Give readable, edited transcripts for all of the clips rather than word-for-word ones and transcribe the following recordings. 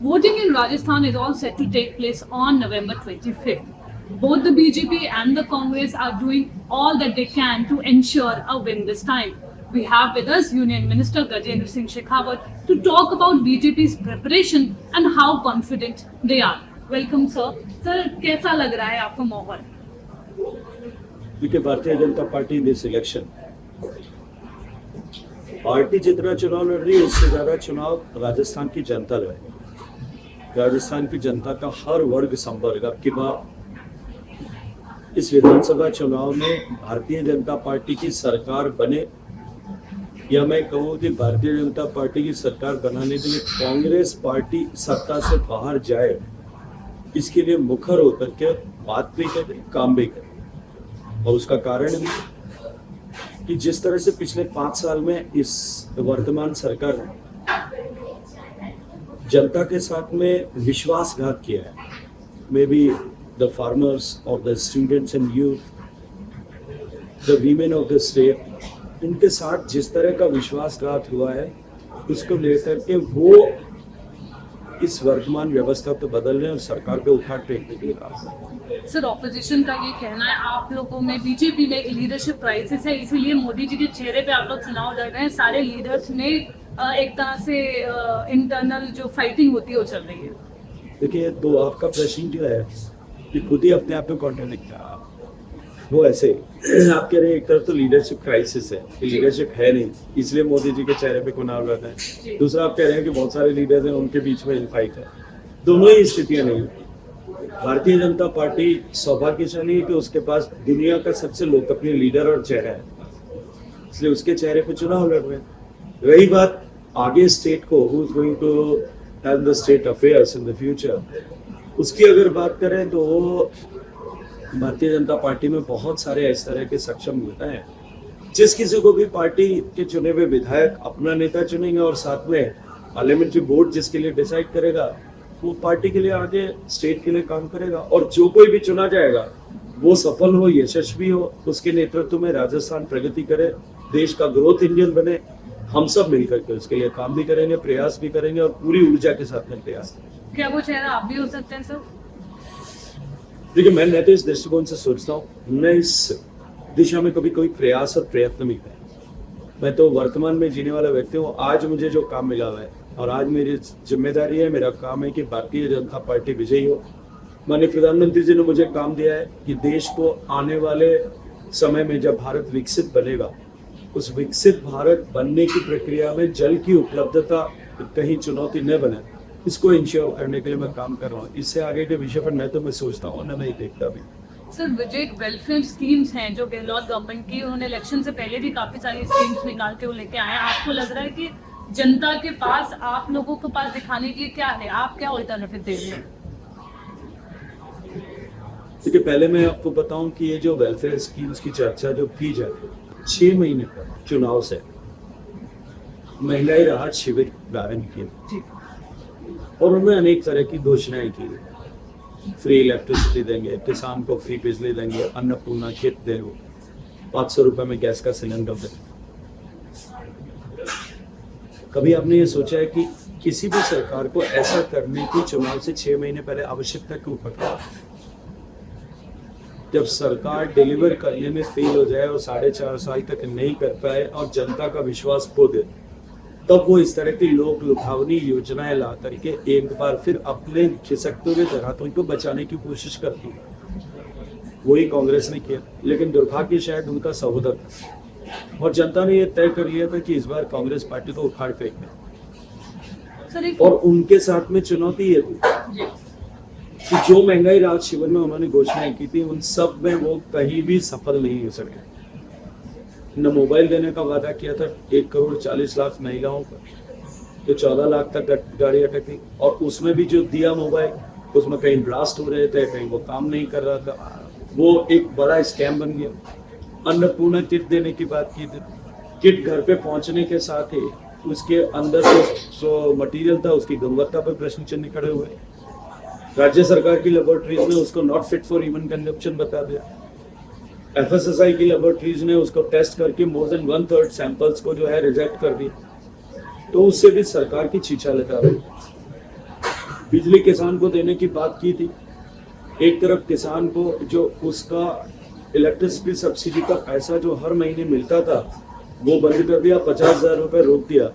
Voting in Rajasthan is all set to take place on November 25th. Both the BJP and the Congress are doing all that they can to ensure a win this time. We have with us Union Minister Gajendra Singh Shekhawat to talk about BJP's preparation and how confident they are. Welcome, sir. Sir, कैसा लग रहा है आपका माहौल? देखिए, Bharatiya Janata party this election party जितना चुनाव लड़ रही है उससे ज्यादा चुनाव राजस्थान की जनता लड़ेगी। राजस्थान की जनता का हर वर्ग संवर्ग अब की बार इस विधानसभा चुनाव में भारतीय जनता पार्टी की सरकार बने या मैं कहूँ कि भारतीय जनता पार्टी की सरकार बनाने के लिए कांग्रेस पार्टी सत्ता से बाहर जाए, इसके लिए मुखर होकर के बात भी करें, काम भी करें। और उसका कारण भी कि जिस तरह से पिछले 5 साल में इस वर्तमान सरकार ने जनता के साथ में विश्वासघात किया है, मे बी द फार्मर्स और the students and youth, the women of the state, उनके साथ जिस तरह का विश्वासघात हुआ है उसको लेकर के वो इस वर्तमान व्यवस्था को बदलने और सरकार पे उठा फेंकने के लिए। सर, ऑपोजिशन का ये कहना है आप लोगों में बीजेपी में लीडरशिप क्राइसिस है, इसीलिए मोदी जी के चेहरे पे आप लोग चुनाव लड़ रहे हैं। सारे लीडर्स में एक तरह से इंटरनल जो फाइटिंग होती है वो चल रही है। देखिए, तो आपका प्रश्न जो है कि खुद ही अपने आप में कॉन्ट्रडिक्ट है। वो ऐसे आप कह रहे हैं एक तरफ तो लीडरशिप क्राइसिस है, लीडरशिप है नहीं इसलिए मोदी जी के चेहरे पे चुनाव लड़ रहे हैं। दूसरा आप कह रहे हैं कि बहुत सारे लीडर्स हैं उनके बीच में फाइट है। दोनों ही स्थितियां नहीं। भारतीय जनता पार्टी सौभाग्यशाली है कि उसके पास दुनिया का सबसे लोकप्रिय लीडर और चेहरा है, इसलिए उसके चेहरे पे चुनाव लड़ रहे हैं। रही बात आगे स्टेट को who is going to have the state affairs in the future, उसकी अगर बात करें तो वो भारतीय जनता पार्टी में बहुत सारे इस तरह के सक्षम नेता हैं। जिस किसी को भी पार्टी के चुने हुए विधायक अपना नेता चुनेंगे और साथ में पार्लियामेंट्री बोर्ड जिसके लिए डिसाइड करेगा वो पार्टी के लिए आगे स्टेट के लिए काम करेगा। और जो कोई भी चुना जाएगा वो सफल हो, यशस्वी हो, उसके नेतृत्व में राजस्थान प्रगति करे, देश का ग्रोथ इंजन बने। हम सब मिलकर के उसके लिए काम भी करेंगे, प्रयास भी करेंगे और पूरी ऊर्जा के साथ में प्रयास करेंगे। क्या वो चेहरा आप भी हो सकते हैं सर? देखिए, मैं तो इस दृष्टिकोण से सोचता हूँ, मैं इस दिशा में कभी कोई प्रयास और प्रयत्न नहीं किया। मैं तो वर्तमान में जीने वाला व्यक्ति हूँ। आज मुझे जो काम मिला हुआ है और आज मेरी जिम्मेदारी है, मेरा काम है कि भारतीय जनता पार्टी विजयी हो। माननीय प्रधानमंत्री जी ने मुझे काम दिया है कि देश को आने वाले समय में जब भारत विकसित बनेगा, उस विकसित भारत बनने की प्रक्रिया में जल की उपलब्धता कहीं चुनौती न बने, इसको इंश्योर करने के लिए मैं काम कर रहा हूँ। इससे आगे के विषय पर मैं सोचता हूँ ना, मैं देखता भी। सर, विजय वेलफेयर स्कीम्स हैं जो गहलोत गवर्नमेंट की, उन्होंने इलेक्शन से पहले भी काफी सारी स्कीम्स निकाल के वो लेके आए हैं। आपको लग रहा है कि जनता के पास, आप लोगों के पास दिखाने के लिए क्या है? आप क्या अल्टरनेटिव दे रहे हैं? देखिए, पहले मैं आपको बताऊं कि ये जो वेलफेयर स्कीम्स की चर्चा जो की जाती है, 6 महीने पर चुनाव से महंगाई राहत शिविर प्रारंभ किए और उनमें अनेक तरह की घोषणाएं की। फ्री इलेक्ट्रिसिटी देंगे, किसान को फ्री बिजली देंगे, अन्नपूर्णा किट देंगे, 500 रुपए में गैस का सिलेंडर देंगे। कभी आपने ये सोचा है कि किसी भी सरकार को ऐसा करने की चुनाव से 6 महीने पहले आवश्यकता क्यों पड़ती है? जब सरकार डिलीवर करने में फेल हो जाए और 4.5 साल तक नहीं कर पाए और जनता का विश्वास खो दे, तब वो इस तरह की लोक लुभावनी योजनाएं ला करके एक बार फिर अपने खिसकते हुए धरातल को बचाने की कोशिश करती है। वही कांग्रेस ने किया, लेकिन दुर्भाग्य शायद उनका सहोदर था और जनता ने यह तय कर लिया था कि इस बार कांग्रेस पार्टी को उखाड़ फेंकना। और उनके साथ में चुनौती ये थी कि जो महंगाई राहत शिविर में उन्होंने घोषणाएं की थी उन सब में वो कहीं भी सफल नहीं हो सके। न मोबाइल देने का वादा किया था 1,40,00,000 महिलाओं को, जो 14 लाख तक गाड़ी अटकी, और उसमें भी जो दिया मोबाइल उसमें कहीं ब्लास्ट हो रहे थे, कहीं वो काम नहीं कर रहा था, वो एक बड़ा स्कैम बन गया। अन्नपूर्णा किट देने की बात की थी, किट घर पे पहुंचने के साथ ही उसके अंदर जो मटेरियल था उसकी गुणवत्ता पर प्रश्न चिन्ह खड़े हुए। राज्य सरकार की लेबोरेटरीज ने उसको not fit for human consumption बता दिया। एफएसएसआई की लेबोरेटरीज ने उसको टेस्ट करके मोर देन 1/3 सैंपल्स को जो है रिजेक्ट कर दिया। तो उससे भी सरकार की छीछा लगा रही। बिजली किसान को देने की बात की थी। एक तरफ किसान को जो उसका इलेक्ट्रिसिटी सब्सिडी का पैसा जो हर महीने मिलता था वो बंद कर दिया, 50,000 रुपए रोक दिया,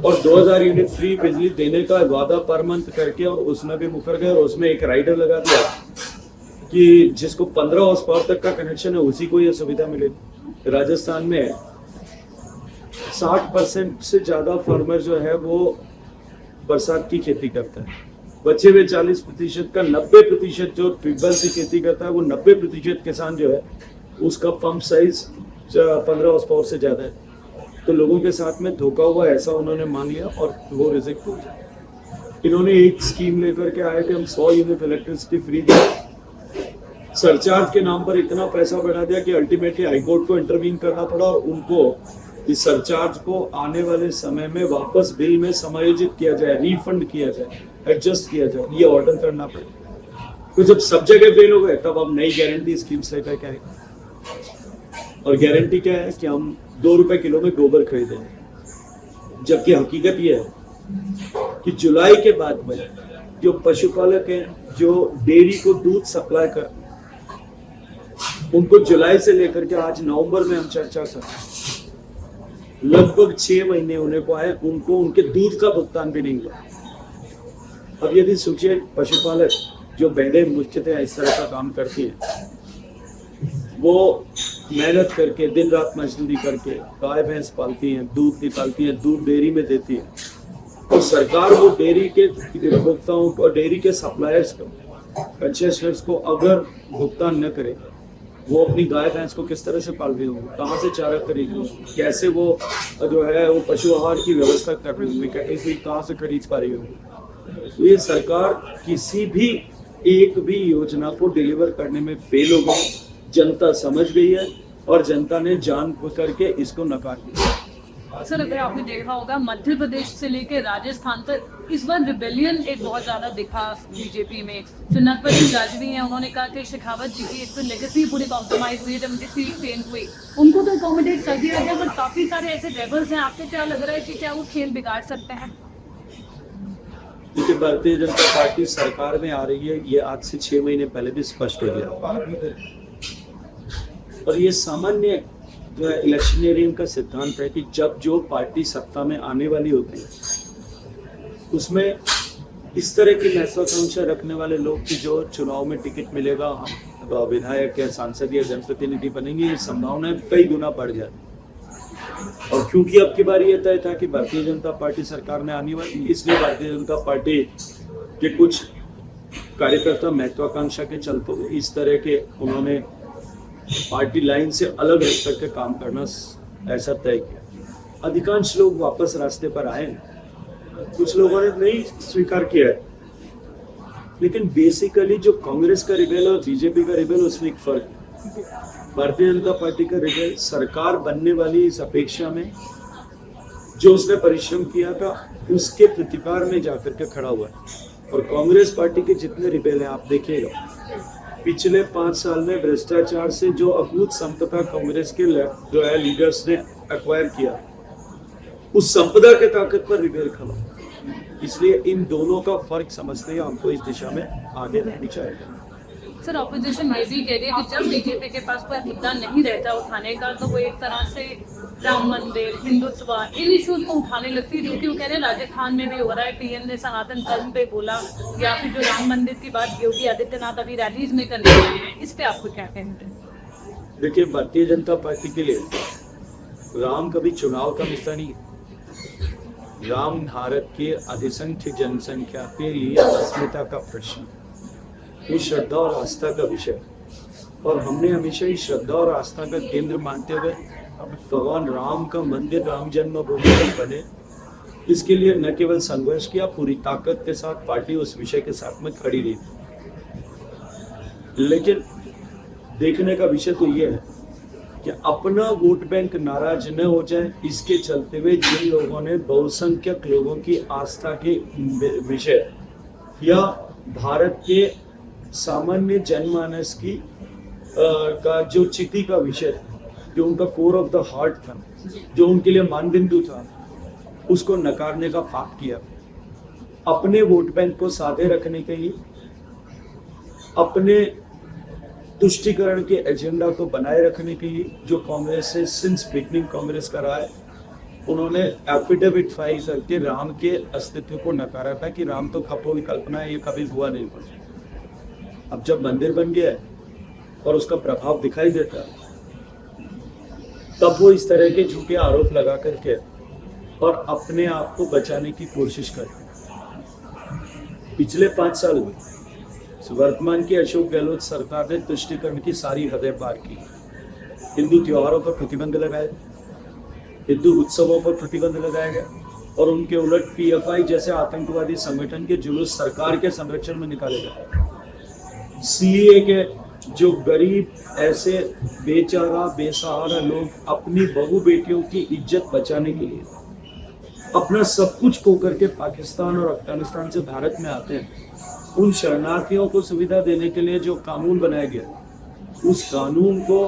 और 2,000 यूनिट फ्री बिजली देने का वादा पर मंथ करके और उसमें भी मुकर गए, और उसमें एक राइडर लगा दिया कि जिसको 15 हॉर्स पावर तक का कनेक्शन है उसी को ये सुविधा मिलेगी। राजस्थान में 60% से ज्यादा फार्मर जो है वो बरसात की खेती करता है, बचे हुए 40% का 90% जो ट्यूबवेल से खेती करता है, वो 90% किसान जो है उसका पंप साइज 15 हॉर्स पावर से ज्यादा है। तो लोगों के साथ में धोखा हुआ ऐसा उन्होंने मान लिया और वो रिजेक्ट हो गया। इन्होंने एक स्कीम लेकर के आए कि हम 100 यूनिट इलेक्ट्रिसिटी फ्री दें, सरचार्ज के नाम पर इतना पैसा बढ़ा दिया कि अल्टीमेटली हाईकोर्ट को इंटरवीन करना पड़ा और उनको इस सरचार्ज को आने वाले समय में वापस बिल में समायोजित किया जाए, रिफंड किया जाए, एडजस्ट किया जाए, ये ऑर्डर करना पड़ेगा। तो जब सब जगह फेल हो गए तब अब नई गारंटी स्कीम्स लेकर के आए, और गारंटी क्या है कि हम 2 रुपए किलो में गोबर खरीदें, जबकि हकीकत ये है कि जुलाई के बाद में जो पशुपालक हैं जो डेयरी को दूध सप्लाई कर, उनको जुलाई से लेकर के आज नवंबर में हम चर्चा कर, लगभग 6 महीने होने को आए, उनको उनके दूध का भुगतान भी नहीं हुआ। अब यदि सोचिए पशुपालक जो बैले मुख्यतः इस तरह का काम करती है, वो मेहनत करके दिन रात मजदूरी करके गाय भैंस पालती हैं, दूध निकालती हैं, दूध डेयरी में देती है, और सरकार वो डेयरी के उपभोक्ताओं को, डेयरी के सप्लायर्स को, कंसेशनर्स को अगर भुगतान न करे, वो अपनी गाय भैंस को किस तरह से पाल रही होंगी, कहाँ से चारा खरीदेंगे, कैसे वो जो है वो पशु आहार की व्यवस्था कर रही होंगी, कैटिंग फीड कहाँ से खरीद पा रही होंगी। तो ये सरकार किसी भी एक भी योजना को डिलीवर करने में फेल हो गई, जनता समझ गई है और जनता ने जान करके इसको नकार दिया। सर, अगर आपने देखा होगा मध्य प्रदेश से लेकर राजस्थान तक इस बार रिबेलियन एक बहुत ज्यादा दिखा बीजेपी में। जो नरपत राजवी हैं, उन्होंने कहा कि शेखावत जी की इस पर लेगेसी पूरी कॉम्प्रोमाइज हुई है, जब उनकी सीट चेंज हुई, उनको तो अकोमोडेट कर दिया गया, पर काफी सारे ऐसे रेबल्स हैं। आपको क्या लग रहा है कि क्या वो खेल बिगाड़ सकते हैं? देखिए, भारतीय जनता पार्टी सरकार में आ रही है, ये आज से 6 महीने पहले भी स्पष्ट हो गया, और ये सामान्य जो है इलेक्शनरियन का सिद्धांत है कि जब जो पार्टी सत्ता में आने वाली होती है उसमें इस तरह की महत्वाकांक्षा रखने वाले लोग कि जो चुनाव में टिकट मिलेगा, हम विधायक या सांसद या जनप्रतिनिधि बनेंगे, ये संभावना कई गुना बढ़ जाती। और क्योंकि अब की बार ये तय था कि भारतीय जनता पार्टी सरकार में आने वाली, इसलिए भारतीय जनता पार्टी के कुछ कार्यकर्ता महत्वाकांक्षा के चलते हुए इस तरह के उन्होंने पार्टी लाइन से अलग हट करके काम करना ऐसा तय किया। अधिकांश लोग वापस रास्ते पर आए, कुछ लोगों ने नहीं स्वीकार किया है, लेकिन बेसिकली जो कांग्रेस का रिबेल और बीजेपी का रिबेल, उसमें एक फर्क है। भारतीय जनता पार्टी का रिबेल सरकार बनने वाली इस अपेक्षा में जो उसने परिश्रम किया था उसके प्रतिकार में जाकर के खड़ा हुआ है। और कांग्रेस पार्टी के जितने रिबेल हैं, आप देखिएगा पिछले 5 साल में भ्रष्टाचार से जो अकूत संपदा कांग्रेस के जो है लीडर्स ने एक्वायर किया, उस संपदा के ताकत पर रिबेल खड़ा। इसलिए इन दोनों का फर्क समझते हुए हमको इस दिशा में आगे रहनी चाहिए। सर, ऑपोजिशन ये भी कह रही है कि जब बीजेपी के पास कोई मुद्दा नहीं रहता उठाने का, तो वो एक तरह से राम मंदिर, हिंदुत्व, इन इश्यूज को उठाने लगती है, क्योंकि वो कह रहे हैं राजस्थान में भी हो रहा है, पीएम ने सनातन धर्म पे बोला, या फिर जो राम मंदिर की बात योगी आदित्यनाथ अभी रैलीज में करने वाले हैं, इस पे आपको क्या कहना है? देखिए, भारतीय जनता पार्टी के लिए राम कभी चुनाव का मुद्दा नहीं है। राम भारत के अधिसंख्य जनसंख्या के लिए अस्मिता का प्रश्न, ये श्रद्धा और आस्था का विषय, और हमने हमेशा ही श्रद्धा और आस्था का केंद्र मानते हुए भगवान राम का मंदिर, राम जन्मभूमि बने, इसके लिए न केवल संघर्ष किया, पूरी ताकत के साथ पार्टी उस विषय के साथ में खड़ी रही। लेकिन देखने का विषय तो ये है कि अपना वोट बैंक नाराज न हो जाए, इसके चलते हुए जिन लोगों ने बहुसंख्यक लोगों की आस्था के विषय या भारत के सामान्य जनमानस की का जो चिति का विषय, जो उनका कोर ऑफ द हार्ट था, जो उनके लिए मानबिंदु था, उसको नकारने का पाप किया। अपने वोट बैंक को साधे रखने के लिए, अपने तुष्टीकरण के एजेंडा को बनाए रखने के लिए, जो कांग्रेस से सिंस बिगनिंग कांग्रेस का रहा है, उन्होंने एफिडेविट फाइल करके राम के अस्तित्व को नकारा था कि राम तो कपोल कल्पना है, ये कभी हुआ नहीं। अब जब मंदिर बन गया है और उसका प्रभाव दिखाई देता है, तब वो इस तरह के झूठे आरोप लगा करके और अपने आप को बचाने की कोशिश करते। पिछले 5 साल में वर्तमान की अशोक गहलोत सरकार ने तुष्टीकरण की सारी हदें पार की। हिंदू त्योहारों पर प्रतिबंध लगाए, हिंदू उत्सवों पर प्रतिबंध लगाया गया और उनके उलट पीएफआई जैसे आतंकवादी संगठन के जुलूस सरकार के संरक्षण में निकाले गए। सीए के जो गरीब ऐसे बेचारा बेसहारा लोग अपनी बहू बेटियों की इज्जत बचाने के लिए अपना सब कुछ खो करके पाकिस्तान और अफगानिस्तान से भारत में आते हैं, उन शरणार्थियों को सुविधा देने के लिए जो कानून बनाया गया, उस कानून को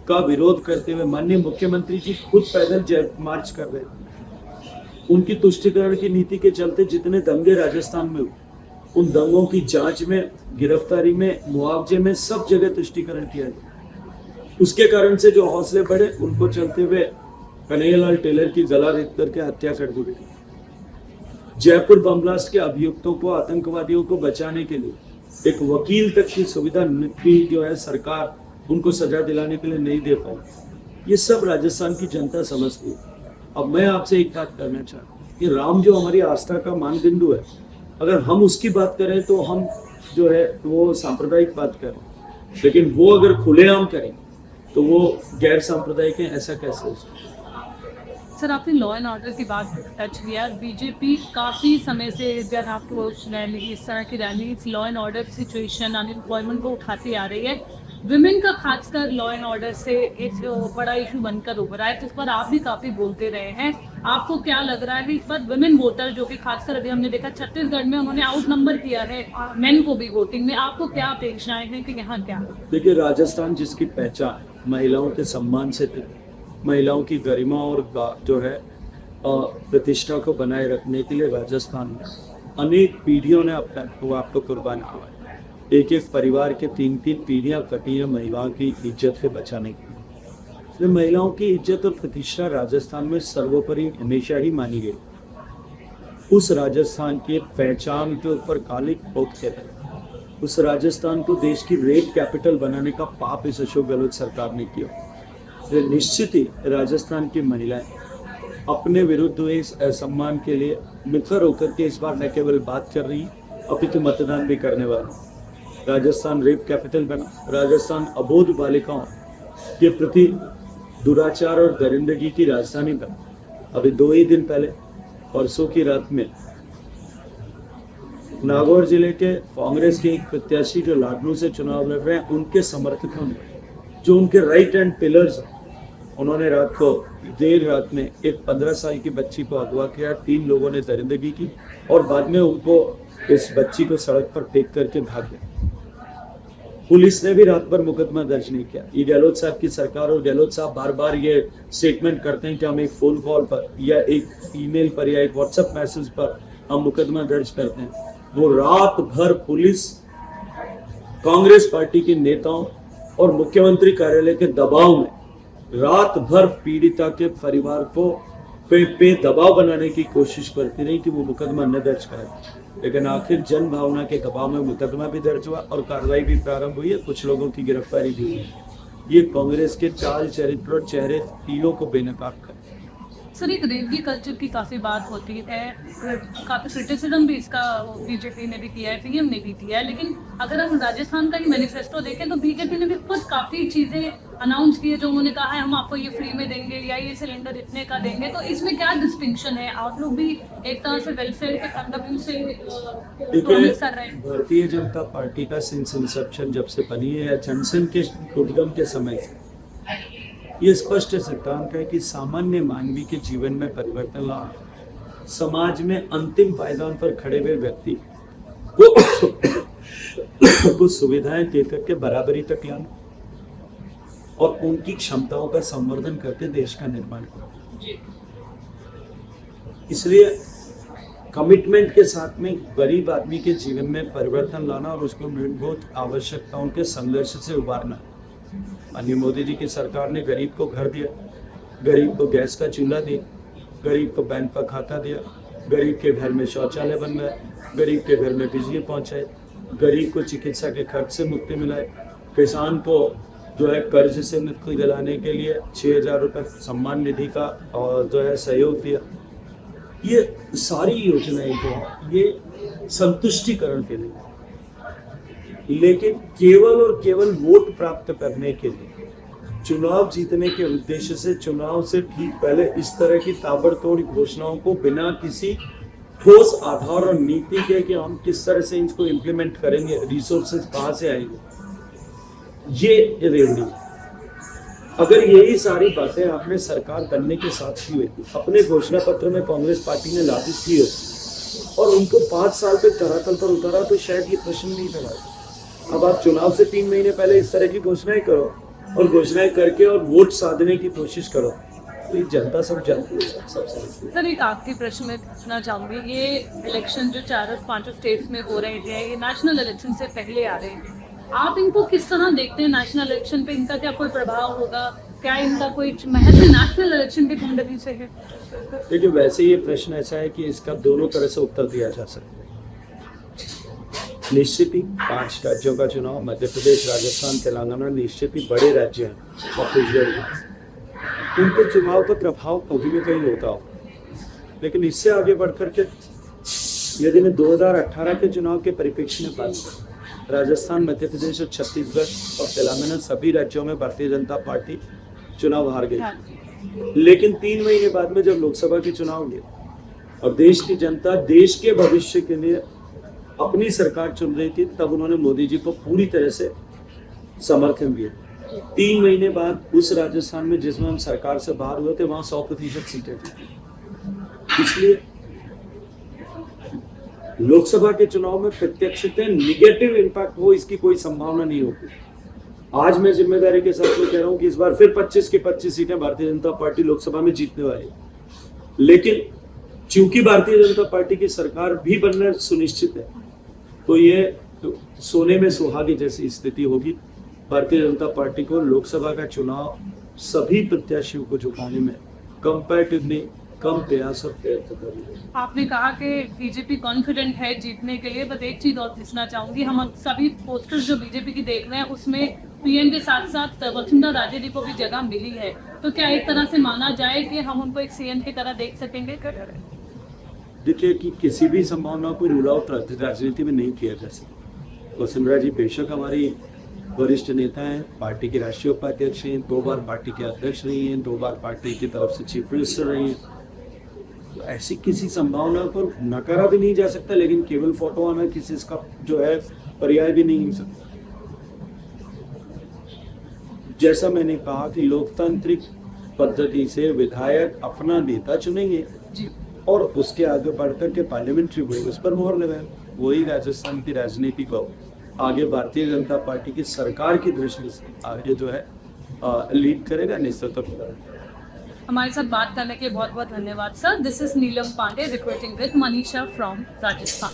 का विरोध करते हुए माननीय मुख्यमंत्री जी खुद पैदल मार्च कर रहे थे। उनकी तुष्टीकरण की नीति के चलते जितने दंगे राजस्थान में हुए, उन दंगों की जांच में, गिरफ्तारी में, मुआवजे में, सब जगह तुष्टीकरण किया गया। उसके कारण से जो हौसले बढ़े, उनको चलते हुए कन्हैयालाल टेलर की गला रेत करके हत्या कर दी गई। जयपुर बम ब्लास्ट के अभियुक्तों को, आतंकवादियों को बचाने के लिए एक वकील तक की सुविधा जो है सरकार उनको सजा दिलाने के लिए नहीं दे पाई। ये सब राजस्थान की जनता समझती है। अब मैं आपसे एक बात करना चाहता हूँ कि राम जो हमारी आस्था का मान बिंदु है, अगर हम उसकी बात करें तो हम जो है वो सांप्रदायिक बात करें, लेकिन वो अगर खुलेआम करें तो वो गैर सांप्रदायिक है, ऐसा कैसे हो सकता है? सर, आपने लॉ एंड ऑर्डर की बात टच किया। बीजेपी काफ़ी समय से रैली, इस तरह की rally, law and order situation, unemployment को उठाती आ रही है। विमेन का खासकर लॉ एंड ऑर्डर से एक बड़ा इशू बनकर उभरा है, जिस पर आप भी काफ़ी बोलते रहे हैं। आपको क्या लग रहा है इस पर विमेन वोटर, जो कि खासकर अभी हमने देखा छत्तीसगढ़ में उन्होंने आउट नंबर किया है मेन को भी वोटिंग में, आपको क्या अपेक्षाएं हैं कि यहाँ क्या? देखिए, राजस्थान जिसकी पहचान महिलाओं के सम्मान से थी, महिलाओं की गरिमा और जो है प्रतिष्ठा को बनाए रखने के लिए राजस्थान में अनेक पीढ़ियों ने अपना आपको कुर्बान किया है। एक एक परिवार के 3-3 पीढ़ियां कटी हैं महिलाओं की इज्जत से बचाने के लिए। इसलिए महिलाओं की इज्जत और प्रतिष्ठा राजस्थान में सर्वोपरि हमेशा ही मानी गई। उस राजस्थान की पहचान के ऊपर काली पोत के रहे, उस राजस्थान को देश की रेप कैपिटल बनाने का पाप इस अशोक गहलोत सरकार ने किया। निश्चित ही राजस्थान की महिलाएं अपने विरुद्ध हुए इस असम्मान के लिए मित्र होकर के इस बार न केवल बात कर रही, अपितु मतदान भी करने वाली। राजस्थान रेप कैपिटल बना, राजस्थान अबोध बालिकाओं के प्रति दुराचार और दरिंदगी की राजधानी बना। अभी 2 ही दिन पहले, परसों की रात में, नागौर जिले के कांग्रेस के एक प्रत्याशी जो लाडनू से चुनाव लड़ रहे हैं, उनके समर्थकों ने, जो उनके राइट हैंड पिलर्स, उन्होंने रात को देर रात में एक 15 साल की बच्ची को अगवा किया। 3 लोगों ने दरिंदगी की और बाद में उनको, इस बच्ची को सड़क पर फेंक करके भाग गए। पुलिस ने भी रात भर मुकदमा दर्ज नहीं किया। ये गहलोत साहब की सरकार और गहलोत साहब बार बार ये स्टेटमेंट करते हैं कि हम एक फोन कॉल पर या एक ईमेल पर या एक व्हाट्सएप मैसेज पर हम मुकदमा दर्ज करते हैं। वो रात भर पुलिस, कांग्रेस पार्टी के नेताओं और मुख्यमंत्री कार्यालय के दबाव में रात भर पीड़िता के परिवार को पे दबाव बनाने की कोशिश करती रही कि वो मुकदमा न दर्ज करें। लेकिन आखिर जन भावना के दबाव में मुकदमा भी दर्ज हुआ और कार्रवाई भी प्रारंभ हुई है। कुछ लोगों की गिरफ्तारी भी हुई। ये कांग्रेस के चाल चरित्र और चेहरे तीनों को बेनकाब कर। सर, एक रेवगी कल्चर की काफ़ी बात होती है, काफ़ी क्रिटिसिज्म भी इसका बीजेपी ने भी किया है, पीएम ने भी किया है। लेकिन अगर हम राजस्थान का ही मैनिफेस्टो देखें तो बीजेपी ने भी खुद काफ़ी चीज़ें अनाउंस की है, जो उन्होंने कहा है हम आपको ये फ्री में देंगे या ये सिलेंडर इतने का देंगे। तो इसमें क्या डिस्टिंक्शन है? आप लोग भी एक तरह से वेलफेयर के कंडक्ट से प्रॉमिस कर रहे हैं। भारतीय जनता पार्टी का सिंस इंसेप्शन जब से बनी है या जनसंघ के उद्गम के समय से ये स्पष्ट सिद्धांत है कि सामान्य मानवी के जीवन में परिवर्तन लाना, समाज में अंतिम पायदान पर खड़े हुए व्यक्ति को सुविधाएं देकर के बराबरी तक लाना और उनकी क्षमताओं का संवर्धन करके देश का निर्माण करना। इसलिए कमिटमेंट के साथ में गरीब आदमी के जीवन में परिवर्तन लाना और उसको मूलभूत आवश्यकताओं के संघर्ष से उबारना। माननीय मोदी जी की सरकार ने गरीब को घर दिया, गरीब को गैस का चूल्हा दिया, गरीब को बैंक का खाता दिया, गरीब के घर में शौचालय बनवाए, गरीब के घर में बिजली पहुंचाए, गरीब को चिकित्सा के खर्च से मुक्ति मिलाए, किसान को जो है कर्ज से मुक्ति दिलाने के लिए 6,000 रुपये सम्मान निधि का और जो है सहयोग दिया। ये सारी योजनाएं जो है ये संतुष्टिकरण के लिए, लेकिन केवल और केवल वोट प्राप्त करने के लिए, चुनाव जीतने के उद्देश्य से चुनाव से ठीक पहले इस तरह की ताबड़तोड़ घोषणाओं को बिना किसी ठोस आधार और नीति के कि हम किस तरह से इसको इम्प्लीमेंट करेंगे, रिसोर्सेज कहाँ से आएंगे, ये रेवड़ी। अगर यही सारी बातें आपने सरकार बनने के साथ की हुई, अपने घोषणा पत्र में कांग्रेस पार्टी ने लागू की हो और उनको 5 साल तक धरातल पर उतारा तो शायद ये प्रश्न नहीं पैदा। अब आप चुनाव से 3 महीने पहले इस तरह की घोषणाएं करो और घोषणाएं करके और वोट साधने की कोशिश करो, तो ये जनता सब जानती है। सर, एक आखिरी प्रश्न मैं पूछना चाहूँगी, ये इलेक्शन जो 4-5 स्टेट्स में हो रहे हैं, ये नेशनल इलेक्शन से पहले आ रहे हैं, आप इनको किस तरह देखते हैं? नेशनल इलेक्शन पे इनका क्या कोई प्रभाव होगा? क्या इनका कोई महत्व नेशनल इलेक्शन के कुंडली से है? देखिए, वैसे ये प्रश्न ऐसा है कि इसका दोनों तरह से उत्तर दिया जा सकता है। निश्चित ही 5 राज्यों का चुनाव, मध्य प्रदेश, राजस्थान, तेलंगाना निश्चित ही बड़े राज्य हैं, छत्तीसगढ़, उनको चुनाव का प्रभाव कभी भी कहीं होता हो। लेकिन इससे आगे बढ़कर के यदि मैं 2018 के चुनाव के परिप्रेक्ष्य में बात करूं, राजस्थान, मध्य प्रदेश और छत्तीसगढ़ और तेलंगाना सभी राज्यों में भारतीय जनता पार्टी चुनाव हार गई। लेकिन 3 महीने बाद में जब लोकसभा के चुनाव हुए और देश की जनता देश के भविष्य के लिए अपनी सरकार चुन रही थी, तब उन्होंने मोदी जी को पूरी तरह से समर्थन दिया। 3 महीने बाद उस राजस्थान में जिसमें हम सरकार से बाहर हुए थे, वहां 100% सीटें थी। इसलिए लोकसभा के चुनाव में प्रत्यक्षतः निगेटिव इम्पैक्ट हो, इसकी कोई संभावना नहीं होगी। आज मैं जिम्मेदारी के साथ में कह रहा हूं कि इस बार फिर 25 की 25 सीटें भारतीय जनता पार्टी लोकसभा में जीतने वाली है। लेकिन चूंकि भारतीय जनता पार्टी की सरकार भी बनना सुनिश्चित है, तो ये सोने में सुहागे जैसी स्थिति होगी। भारतीय जनता पार्टी को लोकसभा का चुनाव सभी प्रत्याशियों को झुकाने में कंपैरेटिवली कम प्रयास और प्रयत्न करेंगे। आपने कहा कि बीजेपी कॉन्फिडेंट है जीतने के लिए, बस एक चीज और पूछना चाहूंगी, हम सभी पोस्टर्स जो बीजेपी की देख रहे हैं उसमें पीएम के साथ साथ वसुंधरा राजे जी को भी जगह मिली है, तो क्या एक तरह से माना जाए कि हम उनको एक सीएम की तरह देख सकेंगे? देखिए कि किसी भी संभावना को रूल आउट राजनीति में नहीं किया जा सकता। वसुंधरा जी बेशक हमारी वरिष्ठ नेता हैं, पार्टी के राष्ट्रीय उपाध्यक्ष हैं, 2 बार पार्टी के अध्यक्ष रही हैं, 2 बार पार्टी की तरफ से चीफ मिनिस्टर रही हैं। तो ऐसी किसी संभावना को नकारा भी नहीं जा सकता, लेकिन केवल फोटो आना किसी इसका जो है पर्याय भी नहीं हो सकता। जैसा मैंने कहा कि लोकतांत्रिक पद्धति से विधायक अपना नेता चुनेंगे जी, और उसके आगे बढ़कर के पार्लियामेंट्री हुए उस पर मोहर लगाए। वही राजस्थान की राजनीति को आगे भारतीय जनता पार्टी की सरकार की दृष्टि से आगे जो है लीड करेगा निश्चित। हमारे साथ बात करने के लिए बहुत बहुत धन्यवाद sir. This is Neelam Pandey recruiting with Manisha from Rajasthan.